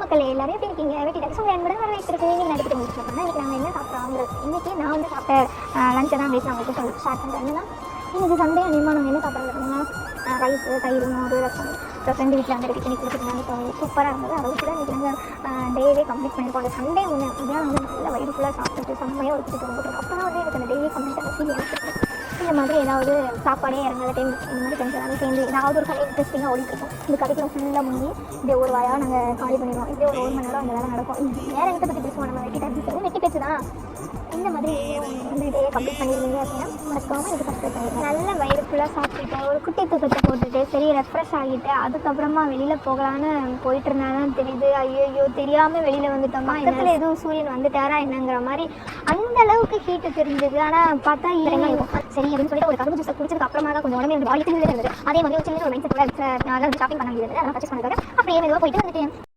மக்கள் எல்லாரும் எப்படி இருக்கீங்க? வீட்டு ஸோ என்பது வரவேற்கிறது நீங்கள் நடிக்கிட்டு முடிச்சுருப்பாங்க. இன்றைக்கி நாங்கள் என்ன சாப்பிட்றோம்? இன்றைக்கி நான் வந்து சாப்பிட்ட லஞ்சை தான் வீட்டில் அவங்களுக்கு ஷேர் பண்ணுறேன். என்னன்னா இன்றைக்கி சண்டே அதிகமாக நாங்கள் என்ன சாப்பிட்றோம் ரைஸு, தயிர், மோர், ரசம். இப்போ ஃப்ரெண்டு வீட்டில் வந்து டிஃபனி கொடுத்துருந்தாங்க. இப்போ சூப்பராக இருந்தது. அதை கூட இன்றைக்கி நாங்கள் டேவே கம்ப்ளீட் பண்ணியிருக்கோம். அந்த சண்டே ஒன்று இதான் வந்து நல்ல வயிறு ஃபுல்லாக சாப்பிட்டுட்டு செம்மையாக வச்சுட்டு வந்துட்டு அப்போ தான் வந்து எனக்கு அந்த டெய்லி கம்ப்ளீட் அந்த ஃபீல் எனக்கு இந்த மாதிரி ஏதாவது சாப்பாடே இறங்காத டைம் இந்த மாதிரி கொஞ்சம் எல்லாரும் சேர்ந்து ஏதாவது ஒரு கதை இன்ட்ரெஸ்டிங்காக ஓடிட்டுருக்கோம். இந்த கதைக்குள்ள ஃபுல்லாக முங்கி இப்படி ஒரு வாயாக நாங்கள் காலி பண்ணிடுவோம். இப்படி ஒரு மணி நேரம் அந்த வேலை நடக்கும். வேறு எங்கே பற்றி பேசுவோம்? நம்ம வெட்டி பேசுறது வெட்டி பேச்சு தான். இந்த மாதிரி வந்து இதையே கம்ப்ளீட் பண்ணிடுவீங்க அப்படின்னா மறக்காமல் இது சப்ஸ்கிரைப் பண்ணிடுங்க. நல்ல வயிறு ஃபுல்லாக சாப்பிட்டுட்டு ஒரு குட்டி தூக்கத்தை போட்டுட்டு சரி ரெஃப்ரெஷ் ஆகிட்டு அதுக்கப்புறமா வெளியில் போகலான்னு போயிட்டு இருந்தாலும் தெரியுது. ஐயோ தெரியாமல் வெளியில் வந்துட்டோமா, இதில் எதுவும் சூரியன் வந்துட்டாரா என்னங்கிற மாதிரி அந்த அளவுக்கு ஹீட்டு தெரிஞ்சது. ஆனால் பார்த்தா இறங்க இருக்கும் சரி அப்படின்னு சொல்லிட்டு ஒரு கரும்பு ஜூஸை குடிச்சதுக்கு அப்புறமா தான் கொஞ்சம் உடம்பு பாடி இருந்தது. அதே மாதிரி ஒரு சின்ன ஒரு மைண்ட் செட்டோட ஷாப்பிங் பண்ண முடியாது. அதெல்லாம் பர்ச்சேஸ் பண்ணுறது அப்படியே மெதுவாக போயிட்டு வந்துட்டேன்.